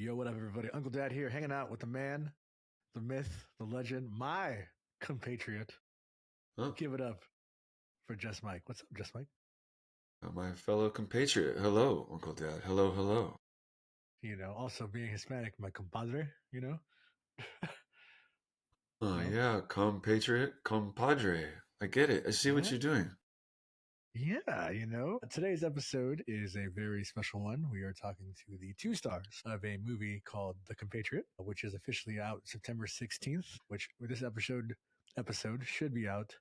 Yo, what up, everybody? Uncle Dad here, hanging out with the man, the myth, the legend, my compatriot. Oh, Give it up for Just Mike. What's up, Just Mike? my fellow compatriot. Hello, Uncle Dad. Hello, hello. Also being Hispanic, my compadre, Oh, you know? yeah, compatriot, compadre. I get it. I see what Yeah. you're doing. Yeah. Today's episode is a very special one. We are talking to the two stars of a movie called The Compatriot, which is officially out September 16th, which this episode should be out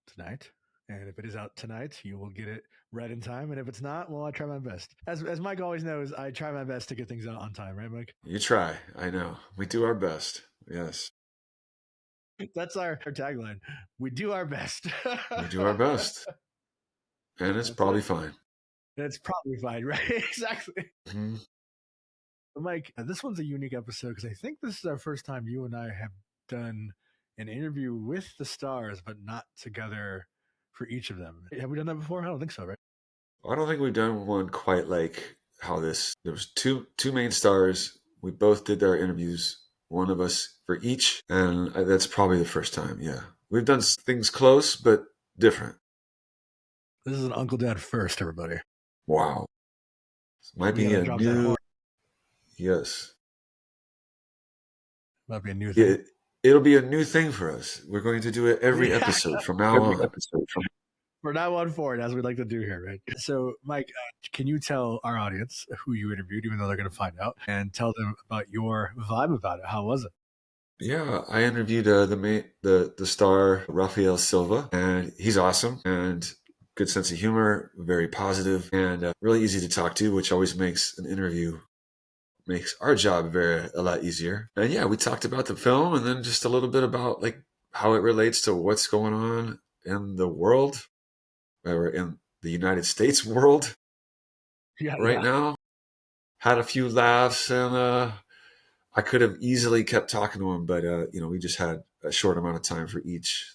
tonight. And if it is out tonight, you will get it right in time. And if it's not, well, I try my best. As Mike always knows, I try my best to get things out on time, right, Mike? You try. I know. We do our best. Yes, That's our tagline. We do our best. we do our best. And it's That's probably it. fine. That's probably fine, right? Exactly. Mhm. But Mike, this one's a unique episode because I think this is our first time you and I have done an interview with the stars, but not together for each of them. Have we done that before? I don't think so, right? I don't think we've done one quite like how there was two main stars. We both did our interviews, one of us for each, and that's probably the first time. Yeah, we've done things close but different. This is an Uncle Dad first, everybody. Wow, might We be got to a drop that new hard. yes. Might be a new thing. It, it'll be a new thing for us. We're going to do it every Yeah. episode from now Every on. episode from We're now on forward, as we like to do here, right? So, Mike, can you tell our audience who you interviewed, even though they're going to find out, and tell them about your vibe about it? How was it? Yeah, I interviewed the star Rafael Silva, and he's awesome and good sense of humor, very positive, and really easy to talk to, which always makes our job a lot easier. And yeah, we talked about the film, and then just a little bit about like how it relates to what's going on in the world, or in the United States world Yeah, right now. Had a few laughs, and I could have easily kept talking to him, but we just had a short amount of time for each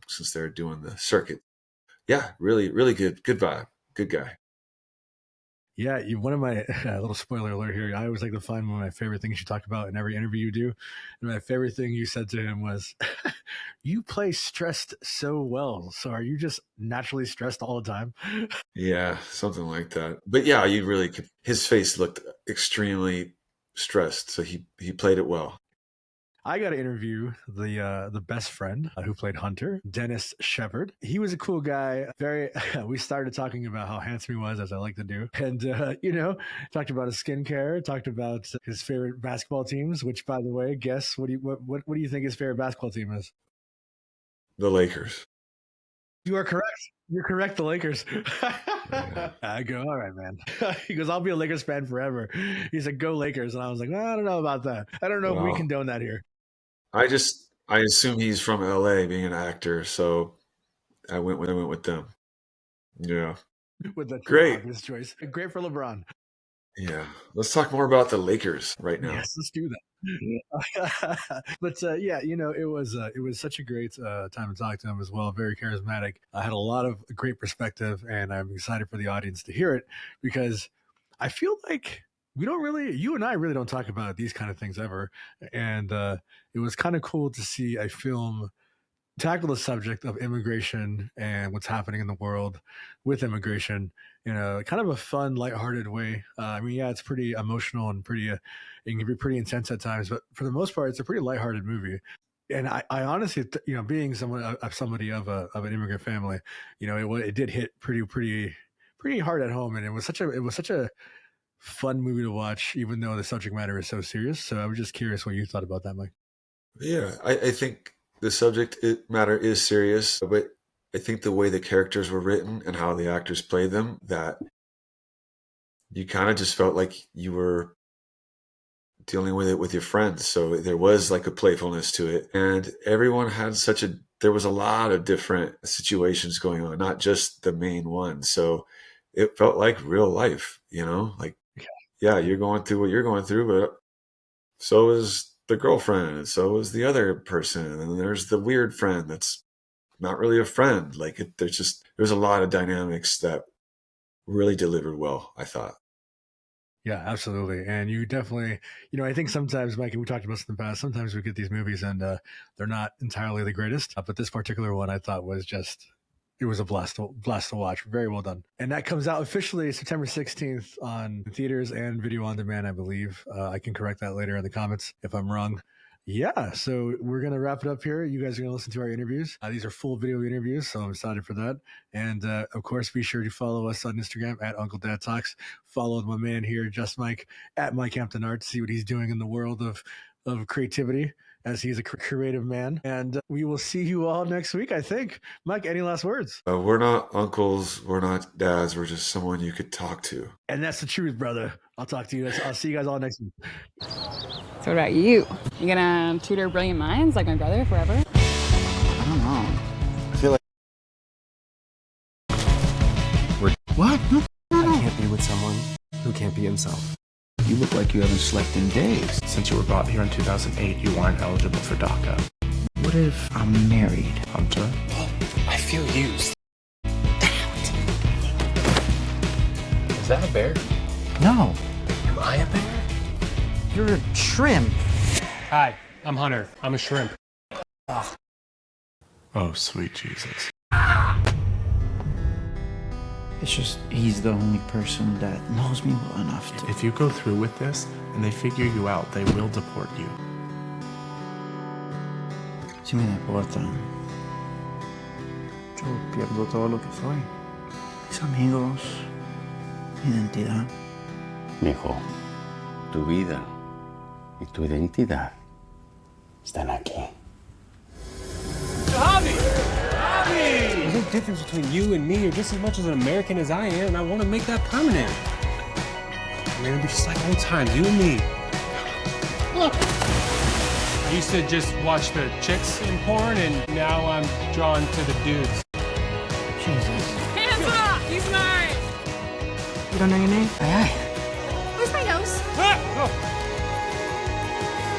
since they're doing the circuit. Yeah, really, really good vibe, good guy. yeah. One of my little spoiler alert here. I always like to find one of my favorite things you talk about in every interview you do. And my favorite thing you said to him was, "You play stressed so well. So are you just naturally stressed all the time?" Yeah, something like that. But yeah, you really could. His face looked extremely stressed, so he played it well. I got to interview the best friend who played Hunter, Dennis Shepard. He was a cool guy. Very. We started talking about how handsome he was, as I like to do, and talked about his skincare. Talked about his favorite basketball teams. Which, by the way, guess what do you think his favorite basketball team is? The Lakers. You are correct. You're correct. The Lakers. Yeah. I go, all right, man. He goes, I'll be a Lakers fan forever. He said, go Lakers, and I was like, well, I don't know about that. I don't know if we Well, condone that here. I assume he's from LA, being an actor, so I went with them. Yeah, With the great. obvious choice. Great for LeBron. Yeah, let's talk more about the Lakers right now. Yes, let's do that. But yeah, it was such a great time to talk to him as well. Very charismatic. I had a lot of great perspective, and I'm excited for the audience to hear it because I feel like you and I really don't talk about these kind of things ever, and it was kind of cool to see a film tackle the subject of immigration and what's happening in the world with immigration in a kind of a fun, lighthearted way. I mean, yeah, it's pretty emotional and it can be pretty intense at times, but for the most part, it's a pretty lighthearted movie. And I honestly, being somebody of an immigrant family, it did hit pretty hard at home, and it was such a fun movie to watch, even though the subject matter is so serious. So I was just curious what you thought about that, Mike. Yeah, I think the matter is serious, but I think the way the characters were written and how the actors played them, that you kind of just felt like you were dealing with it with your friends. So there was like a playfulness to it, and everyone had there was a lot of different situations going on, not just the main one. So it felt like real life, like, yeah, you're going through what you're going through, but so is the girlfriend, and so is the other person, and there's the weird friend that's not really a friend. Like there's a lot of dynamics that really delivered well, I thought. Yeah, absolutely. And you definitely, I think sometimes, Mike, and we talked about this in the past, sometimes we get these movies and they're not entirely the greatest. But this particular one I thought was just, it was a blast to watch. Very well done. And that comes out officially September 16th on theaters and video on demand, I believe. I can correct that later in the comments if I'm wrong. Yeah, so we're going to wrap it up here. You guys are going to listen to our interviews. These are full video interviews, so I'm excited for that. And of course, be sure to follow us on Instagram at Uncle Dad Talks. Follow my man here, Just Mike, at MikeHamptonArt, to see what he's doing in the world of creativity, as he's a creative man. And we will see you all next week, I think. Mike, any last words? We're not uncles, we're not dads, we're just someone you could talk to. And that's the truth, brother. I'll talk to you. I'll see you guys all next week. So what about you? You gonna tutor brilliant minds like my brother forever? I don't know. I feel like What? No. I can't be with someone who can't be himself. You look like you haven't slept in days. Since you were brought here in 2008, you aren't eligible for DACA. What if I'm married? Hunter? Oh, I feel used. Is that a bear? No. Am I a bear? You're a shrimp. Hi, I'm Hunter. I'm a shrimp. Oh, sweet Jesus. It's just he's the only person that knows me well enough to. If you go through with this and they figure you out, they will deport you. Si me deportan, yo pierdo todo lo que soy. Mis amigos, mi identidad. Mijo, tu vida y tu identidad están aquí. Javi! Javi! There's no difference between you and me. You're just as much as an American as I am, and I want to make that permanent. We're gonna be just like old times, you and me. Look! I used to just watch the chicks in porn, and now I'm drawn to the dudes. Jesus. Hands up! He's mine! You don't know your name? Aye, aye. Where's my nose? Ah! Oh.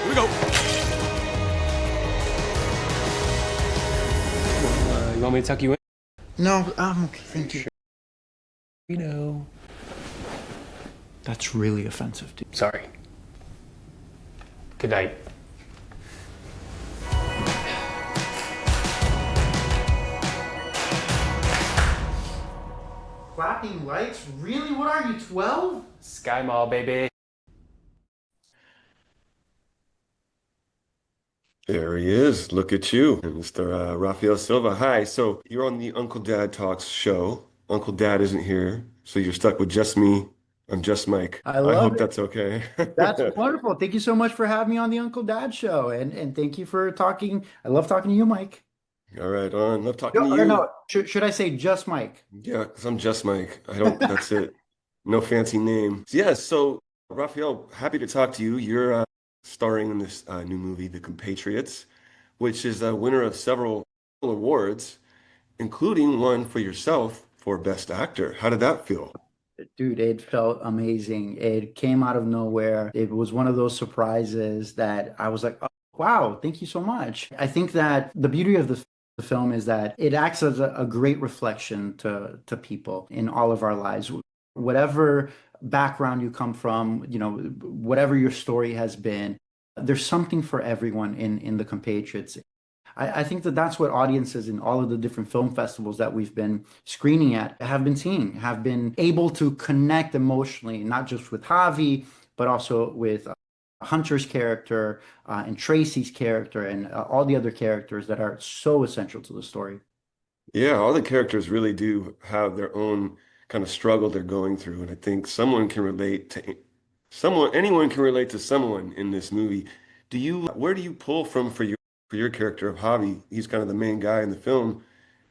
Here we go. You want me to tuck you in? No, I'm okay, thank you. You know. That's really offensive, dude. Sorry. Good night. Flapping lights? Really? What are you, 12? Sky Mall, baby. there he is. Look at you, Mr. Rafael Silva. Hi. So you're on the Uncle Dad Talks show. Uncle Dad isn't here, so you're stuck with just me. I'm just Mike. I love hope it. that's okay. That's wonderful. Thank you so much for having me on the Uncle Dad show, and thank you for talking. I love talking to you, Mike. All right, on. Love talking to No, you. no. Should I say just Mike? Yeah, because I'm just Mike. I don't, that's it. No fancy name. Yeah, so Rafael, happy to talk to you. You're starring in this new movie, The Compatriots, which is a winner of several awards, including one for yourself for Best Actor. How did that feel? Dude, it felt amazing. It came out of nowhere. It was one of those surprises that I was like, oh, wow, thank you so much. I think that the beauty of the film is that it acts as a great reflection to people in all of our lives. Whatever background you come from, whatever your story has been, there's something for everyone in The Compatriots. I think that that's what audiences in all of the different film festivals that we've been screening at have been seeing, have been able to connect emotionally, not just with Javi, but also with Hunter's character and Tracy's character and all the other characters that are so essential to the story. Yeah, all the characters really do have their own kind of struggle they're going through. And I think someone can relate to someone, anyone can relate to someone in this movie. Where do you pull from for your character of Javi? He's kind of the main guy in the film.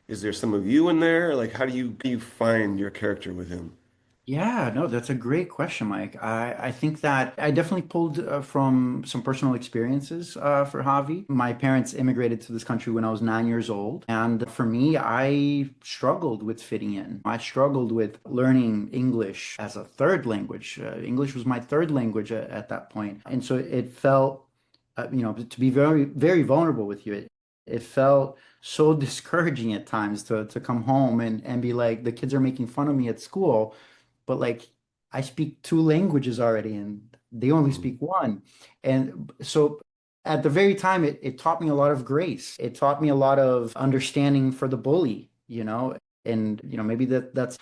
Is there some of you in there? Like, how do you find your character with him? Yeah, no, that's a great question, Mike. I think that I definitely pulled from some personal experiences for Javi. My parents immigrated to this country when I was 9 years old. And for me, I struggled with fitting in. I struggled with learning English as a third language. English was my third language at that point. And so it felt, to be very, very vulnerable with you, it felt so discouraging at times to come home and be like, the kids are making fun of me at school. But like, I speak two languages already, and they only speak one. And so at the very time, it taught me a lot of grace. It taught me a lot of understanding for the bully, and maybe that's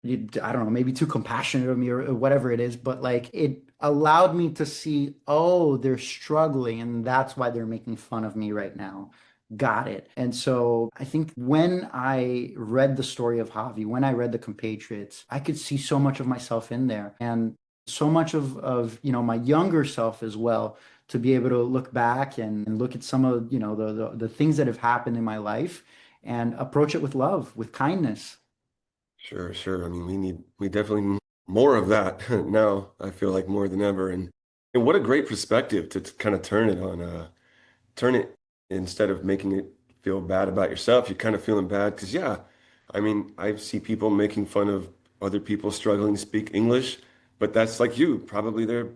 I don't know, maybe too compassionate of me or whatever it is, but like it allowed me to see, oh, they're struggling and that's why they're making fun of me right now. Got it. And so I think when I read the story of Javi, when I read The Compatriots, I could see so much of myself in there and so much of my younger self as well, to be able to look back and look at some of, the things that have happened in my life and approach it with love, with kindness. Sure, sure. I mean, we definitely need more of that now. I feel like more than ever, and what a great perspective to kind of turn it instead of making it feel bad about yourself. You're kind of feeling bad because, yeah, I mean, I see people making fun of other people struggling to speak English, but that's like you, probably they're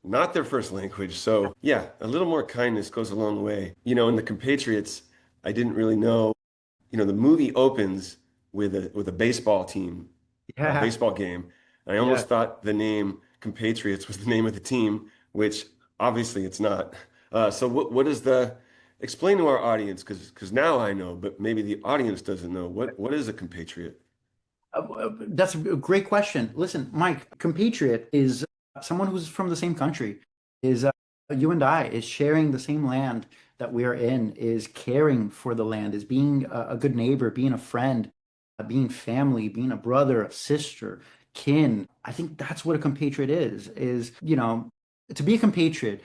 not their first language. So, yeah, a little more kindness goes a long way. In The Compatriots, I didn't really know. The movie opens with a baseball team, a Yeah, baseball game. And I yeah. almost thought the name Compatriots was the name of the team, which obviously it's not. So what is explain to our audience, because now I know, but maybe the audience doesn't know. What is a compatriot? That's a great question. Listen, Mike, compatriot is someone who's from the same country, is you and I, is sharing the same land that we are in, is caring for the land, is being a good neighbor, being a friend, being family, being a brother, a sister, kin. I think that's what a compatriot is, to be a compatriot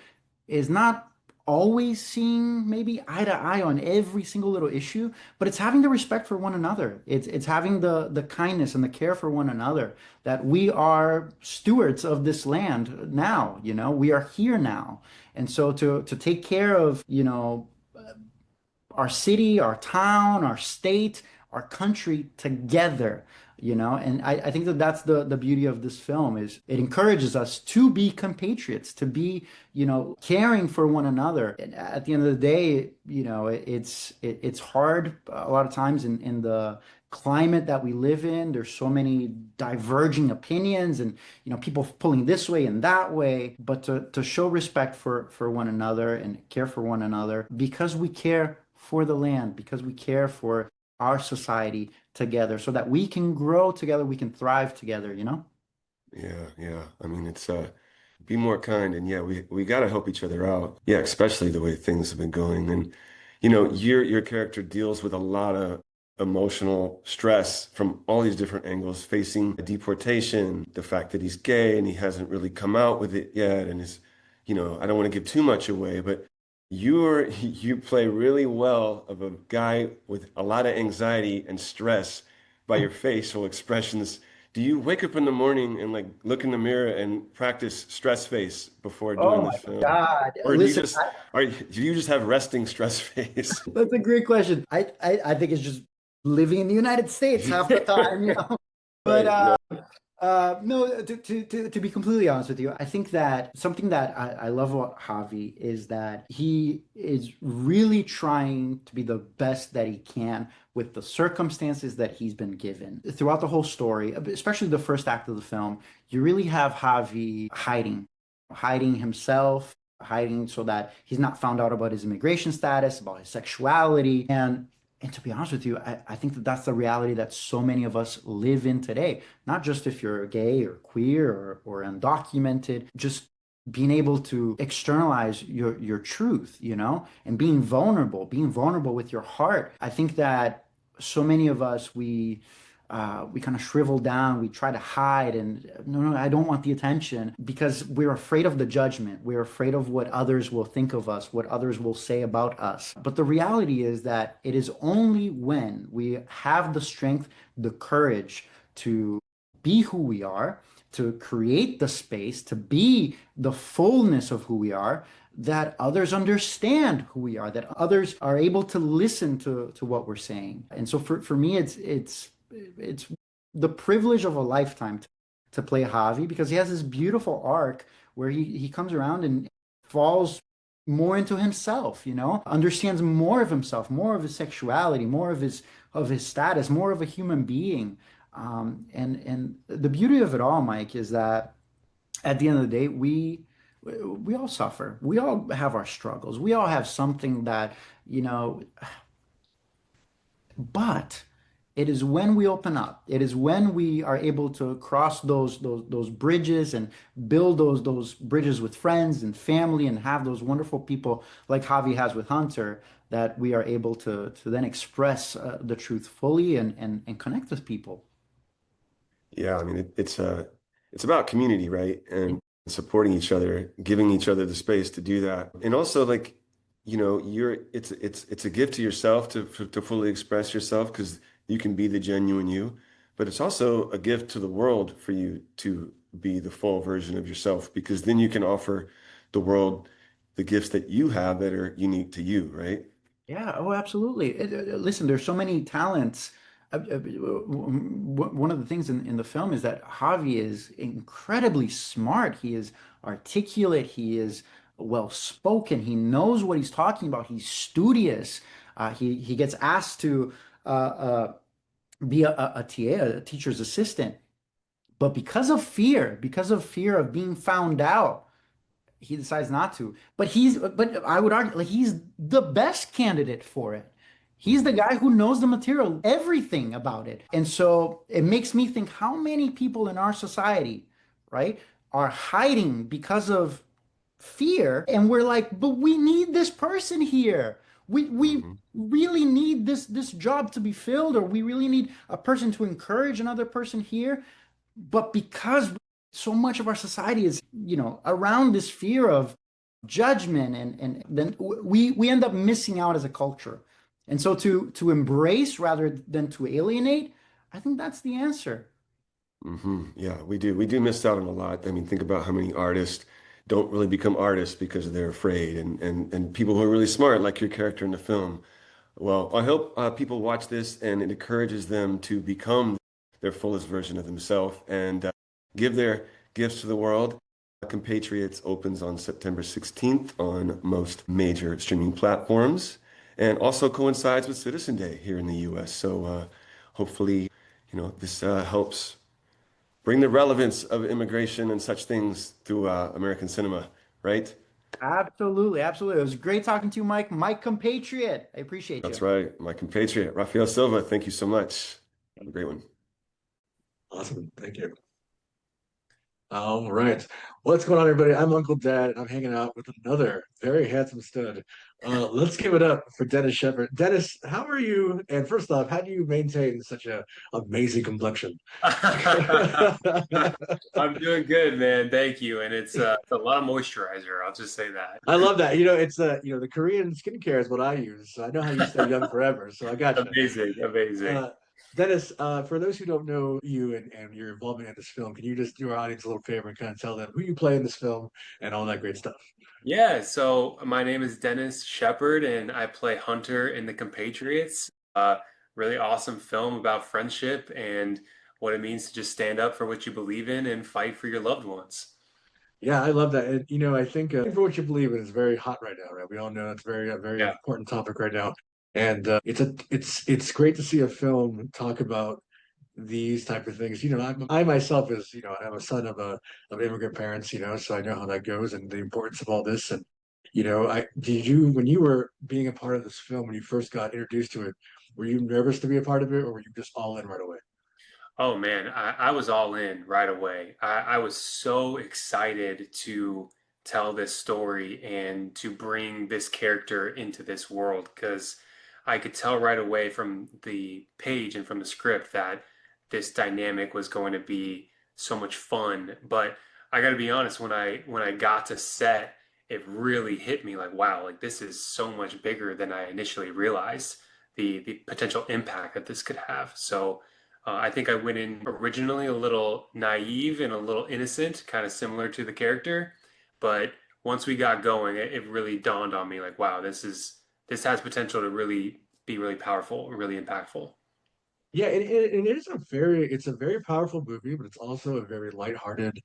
is not always seeing maybe eye to eye on every single little issue, but it's having the respect for one another. It's having the kindness and the care for one another, that we are stewards of this land now, we are here now. And so to take care of, our city, our town, our state, our country together, and I think that that's the beauty of this film, is it encourages us to be compatriots, to be, caring for one another. And at the end of the day, it's hard a lot of times in the climate that we live in. There's so many diverging opinions and people pulling this way and that way, but to show respect for one another and care for one another, because we care for the land, because we care for our society together, so that we can grow together, we can thrive together. Yeah, yeah. I mean, it's be more kind, and yeah, we got to help each other out. Yeah, especially the way things have been going. And your character deals with a lot of emotional stress from all these different angles, facing deportation, the fact that he's gay and he hasn't really come out with it yet, and I don't want to give too much away, but you play really well of a guy with a lot of anxiety and stress by your facial expressions. Do you wake up in the morning and like look in the mirror and practice stress face before Oh doing my this film? God. Or Listen, do you just have resting stress face? that's a great question. I think it's just living in the United States half the time. But Right. No. no, to be completely honest with you, I think that something that I love about Javi is that he is really trying to be the best that he can with the circumstances that he's been given. Throughout the whole story, especially the first act of the film, you really have Javi hiding himself, hiding so that he's not found out about his immigration status, about his sexuality. And to be honest with you, I think that that's the reality that so many of us live in today. Not just if you're gay or queer or undocumented, just being able to externalize your truth, and being vulnerable with your heart. I think that so many of us, we kind of shrivel down, we try to hide, and no, I don't want the attention, because we're afraid of the judgment. We're afraid of what others will think of us, what others will say about us. But the reality is that it is only when we have the strength, the courage to be who we are, to create the space, to be the fullness of who we are, that others understand who we are, that others are able to listen to what we're saying. And so for me, it's the privilege of a lifetime to play Javi, because he has this beautiful arc where he comes around and falls more into himself, understands more of himself, more of his sexuality, more of his status, more of a human being. And the beauty of it all, Mike, is that at the end of the day, we all suffer. We all have our struggles. We all have something that, you know, but it is when we open up, it is when we are able to cross those bridges and build those bridges with friends and family and have those wonderful people like Javi has with Hunter, that we are able to then express the truth fully and connect with people. Yeah, I mean it's about community, right? And supporting each other, giving each other the space to do that. And also like, you know, it's a gift to yourself to fully express yourself because you can be the genuine you, but it's also a gift to the world for you to be the full version of yourself because then you can offer the world the gifts that you have that are unique to you, right? Yeah, oh, absolutely. Listen, there's so many talents. One of the things in the film is that Javi is incredibly smart. He is articulate. He is well spoken. He knows what he's talking about. He's studious. He gets asked to be a TA, a teacher's assistant, but because of fear of being found out, he decides not to. But I would argue like he's the best candidate for it. He's the guy who knows the material, everything about it. And so it makes me think how many people in our society, right, are hiding because of fear. And we're like, but we need this person here. We Hmm. really need this job to be filled, or we really need a person to encourage another person here. But because so much of our society is, around this fear of judgment, and then we end up missing out as a culture. And so to embrace rather than to alienate, I think that's the answer. Yeah, we do. We do miss out on a lot. I mean, think about how many artists don't really become artists because they're afraid, and people who are really smart, like your character in the film. Well, I hope people watch this and it encourages them to become their fullest version of themselves and give their gifts to the world. Compatriots opens on September 16th on most major streaming platforms and also coincides with Citizen Day here in the US. So hopefully, this helps bring the relevance of immigration and such things to American cinema, right? Absolutely, absolutely. It was great talking to you, Mike. Mike Compatriot. I appreciate That's you. right. My compatriot, Rafael Silva. Thank you so much. Have a great one. Awesome. Thank you. All right. What's going on, everybody? I'm Uncle Dad, and I'm hanging out with another very handsome stud. Let's give it up for Dennis Shepard. Dennis, how are you? And first off, how do you maintain such a amazing complexion? I'm doing good, man. Thank you. And it's a lot of moisturizer. I'll just say that. I love that. It's the Korean skincare is what I use. So I know how you stay young forever. So I got you. Amazing, amazing. Dennis, for those who don't know you and your involvement in this film, can you just do our audience a little favor and kind of tell them who you play in this film and all that great stuff? Yeah, so my name is Dennis Shepard, and I play Hunter in The Compatriots. Really awesome film about friendship and what it means to just stand up for what you believe in and fight for your loved ones. Yeah, I love that. And, I think for what you believe in is very hot right now, right? We all know it's a very Yeah. important topic right now, and it's great to see a film talk about these type of things. I myself is, I'm a son of immigrant parents, so I know how that goes and the importance of all this. And I did you when you were being a part of this film when you first got introduced to it, were you nervous to be a part of it, or were you just all in right away? Oh man, I was all in right away. I was so excited to tell this story and to bring this character into this world because I could tell right away from the page and from the script that this dynamic was going to be so much fun. But I got to be honest, when I got to set, it really hit me like, wow, like this is so much bigger than I initially realized the potential impact that this could have. So I think I went in originally a little naive and a little innocent, kind of similar to the character. But once we got going, it really dawned on me like, wow, this has potential to really be really powerful, really impactful. Yeah, and it's a very powerful movie, but it's also a very lighthearted,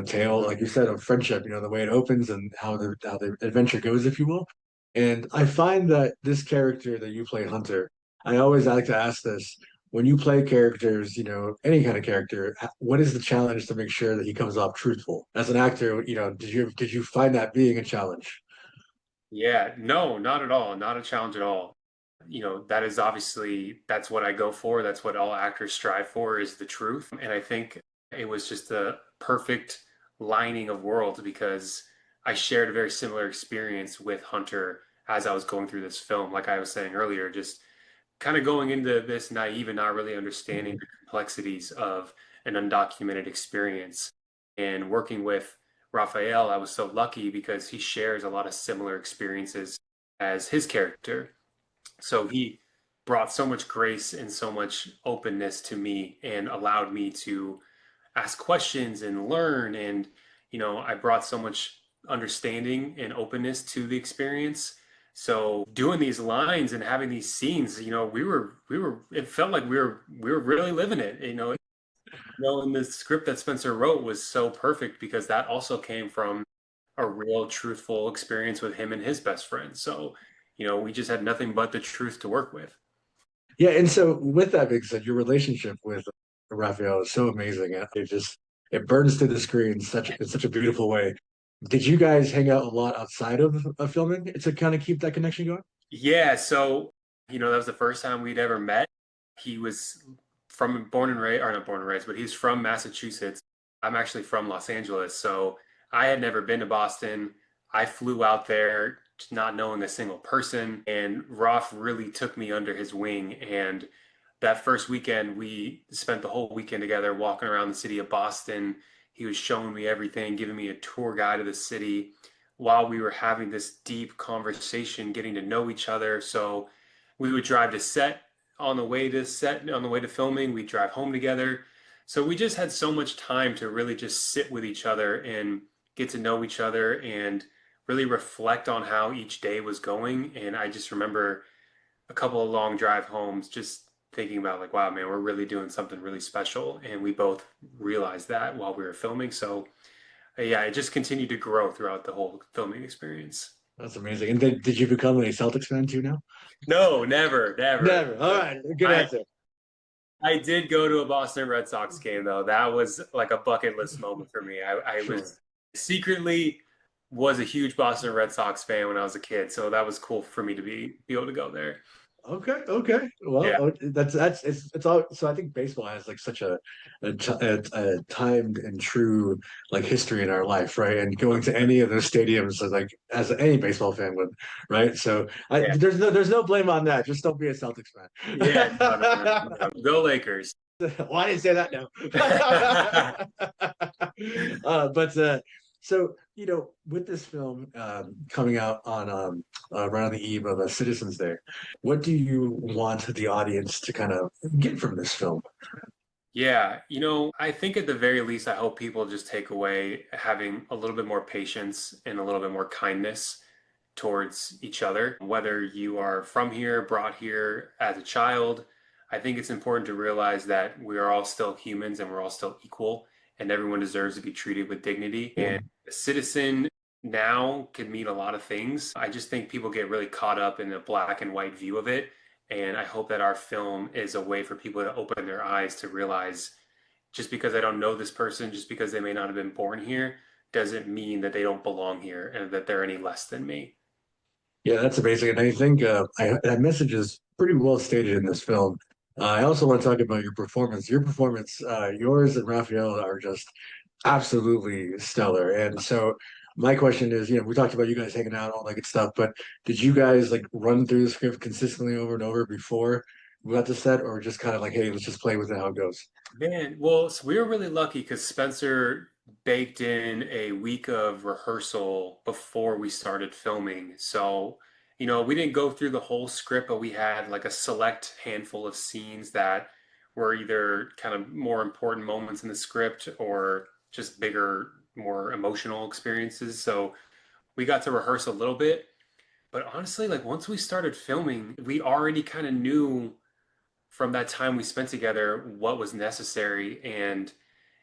tale, like you said, of friendship, the way it opens and how the adventure goes, if you will. And I find that this character that you play, Hunter, I always like to ask this, when you play characters, any kind of character, what is the challenge to make sure that he comes off truthful? As an actor, did you find that being a challenge? Yeah, no, not at all. Not a challenge at all. That is obviously that's what I go for. That's what all actors strive for is the truth. And I think it was just a perfect lining of worlds because I shared a very similar experience with Hunter as I was going through this film. Like I was saying earlier, just kind of going into this naive and not really understanding the complexities of an undocumented experience. And working with Rafael, I was so lucky because he shares a lot of similar experiences as his character. So he brought so much grace and so much openness to me and allowed me to ask questions and learn. And, I brought so much understanding and openness to the experience. So doing these lines and having these scenes, it felt like we were really living it. And the script that Spencer wrote was so perfect because that also came from a real truthful experience with him and his best friend. So, we just had nothing but the truth to work with. Yeah, and so with that being said, your relationship with Raphael is so amazing. It burns through the screen in such a beautiful way. Did you guys hang out a lot outside of filming to kind of keep that connection going? Yeah, so that was the first time we'd ever met. He was from born and raised, or not born and raised, but he's from Massachusetts. I'm actually from Los Angeles, so I had never been to Boston. I flew out there just not knowing a single person, and Roth really took me under his wing. And that first weekend, we spent the whole weekend together walking around the city of Boston. He was showing me everything, giving me a tour guide of the city while we were having this deep conversation, getting to know each other. So we would drive to set on the way to set, on the way to filming, we'd drive home together. So we just had so much time to really just sit with each other and get to know each other and really reflect on how each day was going. And I just remember a couple of long drive homes just thinking about like, wow, man, we're really doing something really special. And we both realized that while we were filming. So yeah, it just continued to grow throughout the whole filming experience. That's amazing. And did you become a Celtics fan too now? No, never, never. Never. All right, good I answer. I did go to a Boston Red Sox game though. That was like a bucket list moment for me. I Sure. was secretly was a huge Boston Red Sox fan when I was a kid, so that was cool for me to be able to go there. Okay, okay. Well, Yeah. that's it's all. So I think baseball has like such a timed and true like history in our life, right? And going to any of those stadiums, like as any baseball fan would, right? So Yeah. there's no blame on that. Just don't be a Celtics Yeah. No, no, no, fan. no. Go Lakers. Well, I didn't say that now. But so with this film coming out on right on the eve of a Citizens Day, what do you want the audience to kind of get from this film? Yeah, I think at the very least, I hope people just take away having a little bit more patience and a little bit more kindness towards each other. Whether you are from here, brought here as a child, I think it's important to realize that we are all still humans and we're all still equal, and everyone deserves to be treated with dignity. And a citizen now can mean a lot of things. I just think people get really caught up in a black and white view of it. And I hope that our film is a way for people to open their eyes to realize just because I don't know this person, just because they may not have been born here, doesn't mean that they don't belong here and that they're any less than me. Yeah, that's amazing. And I think that message is pretty well stated in this film. I also want to talk about your performance. Your performance, yours and Raphael are just absolutely stellar. And so my question is, we talked about you guys hanging out, all that good stuff, but did you guys like run through the script consistently over and over before we got to set, or just kind of like, hey, let's just play with it how it goes? Man, well, so we were really lucky because Spencer baked in a week of rehearsal before we started filming. So, we didn't go through the whole script, but we had like a select handful of scenes that were either kind of more important moments in the script or just bigger, more emotional experiences. So we got to rehearse a little bit. But honestly, like once we started filming, we already kind of knew from that time we spent together what was necessary, and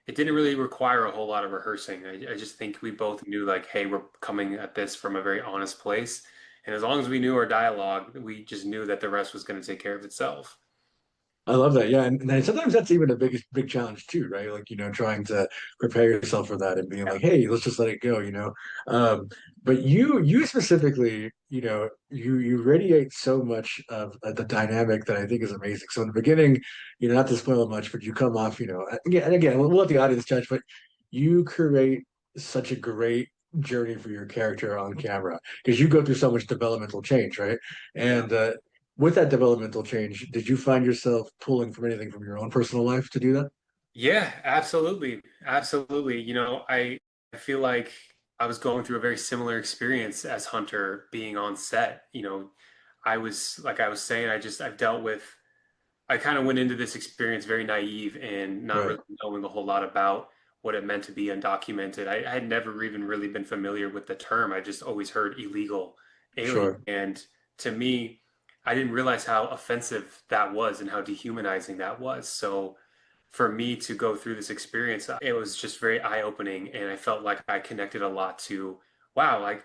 it didn't really require a whole lot of rehearsing. I just think we both knew like, hey, we're coming at this from a very honest place, and as long as we knew our dialogue, we just knew that the rest was going to take care of itself. I love that. Yeah. And then sometimes that's even a big challenge too, right? Like, trying to prepare yourself for that and being like, hey, let's just let it go. Um, but you specifically, you radiate so much of the dynamic that I think is amazing. So in the beginning, not to spoil much, but you come off, again, we'll let the audience judge, but you create such a great journey for your character on camera because you go through so much developmental change, right? Yeah. And with that developmental change, did you find yourself pulling from anything from your own personal life to do that? Yeah, absolutely. Absolutely. I feel like I was going through a very similar experience as Hunter being on set. Like I was saying, I've dealt with, I kind of went into this experience very naive and not Right. really knowing a whole lot about what it meant to be undocumented. I had never even really been familiar with the term. I just always heard illegal alien. Sure. And to me, I didn't realize how offensive that was and how dehumanizing that was. So for me to go through this experience, it was just very eye-opening. And I felt like I connected a lot to, wow, like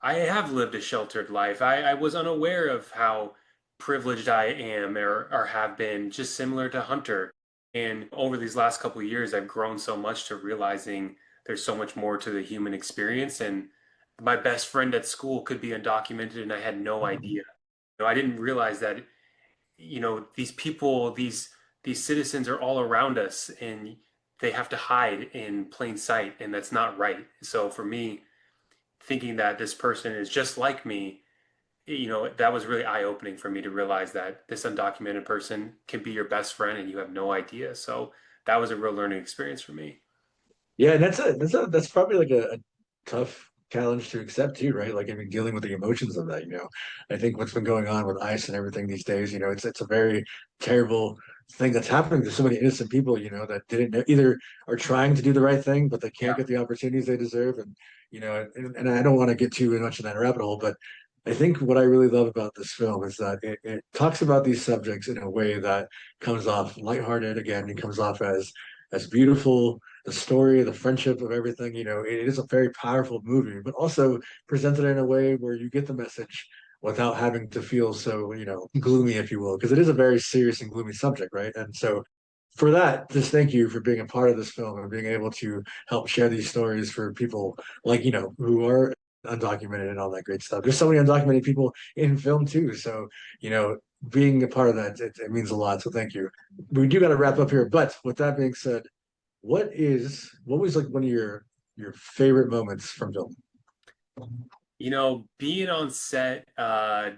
I have lived a sheltered life. I was unaware of how privileged I am or have been, just similar to Hunter. And over these last couple of years, I've grown so much to realizing there's so much more to the human experience. And my best friend at school could be undocumented, and I had no idea. I didn't realize that, these people, these citizens are all around us, and they have to hide in plain sight, and that's not right. So for me, thinking that this person is just like me, that was really eye-opening for me to realize that this undocumented person can be your best friend and you have no idea. So that was a real learning experience for me. Yeah, and that's probably like a tough challenge to accept too, right? Like, I mean, dealing with the emotions of that. I think what's been going on with ICE and everything these days, it's a very terrible thing that's happening to so many innocent people, that didn't know, either are trying to do the right thing, but they can't Yeah. get the opportunities they deserve. And I don't want to get too much in that rabbit hole, but I think what I really love about this film is that it talks about these subjects in a way that comes off lighthearted. Again, it comes off as beautiful, the story, the friendship of everything. It is a very powerful movie, but also presented in a way where you get the message without having to feel so, gloomy, if you will, because it is a very serious and gloomy subject, right? And so for that, just thank you for being a part of this film and being able to help share these stories for people like, who are undocumented and all that great stuff. There's so many undocumented people in film too. So, you know, being a part of that, it means a lot. So thank you. We do got to wrap up here. But with that being said, what was like one of your favorite moments from film? Being on set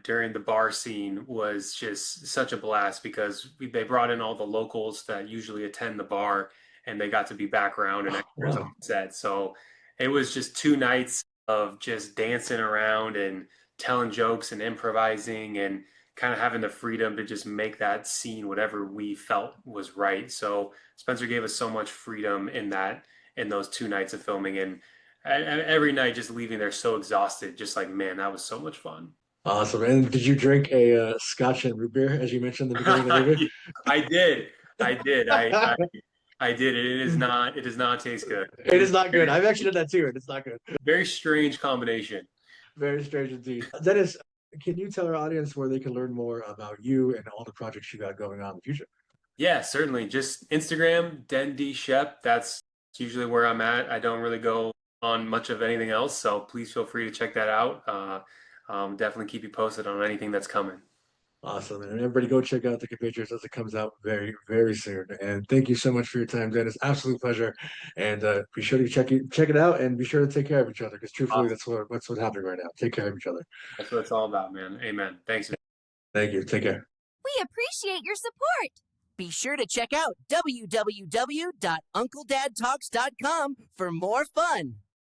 during the bar scene was just such a blast because they brought in all the locals that usually attend the bar and they got to be background and extras on Wow. set. So it was just 2 nights of just dancing around and telling jokes and improvising and kind of having the freedom to just make that scene whatever we felt was right. So Spencer gave us so much freedom in those 2 nights of filming, and every night just leaving there so exhausted, just like, man, that was so much fun. Awesome. And did you drink a scotch and root beer as you mentioned in the beginning of the movie? I did. I did. I did. It does not taste good. It is not good. I've actually done that too, and it's not good. Very strange combination. Very strange indeed. Dennis, can you tell our audience where they can learn more about you and all the projects you got going on in the future? Yeah, certainly. Just Instagram, Den D Shep. That's usually where I'm at. I don't really go on much of anything else, so please feel free to check that out. Definitely keep you posted on anything that's coming. Awesome. And everybody go check out The Compatriots as it comes out very, very soon. And thank you so much for your time, Dennis. Absolute pleasure. And be sure to check it out and be sure to take care of each other because truthfully, Awesome. that's what's happening right now. Take care of each other. That's what it's all about, man. Amen. Thanks. Thank you. Take care. We appreciate your support. Be sure to check out www.uncledadtalks.com for more fun.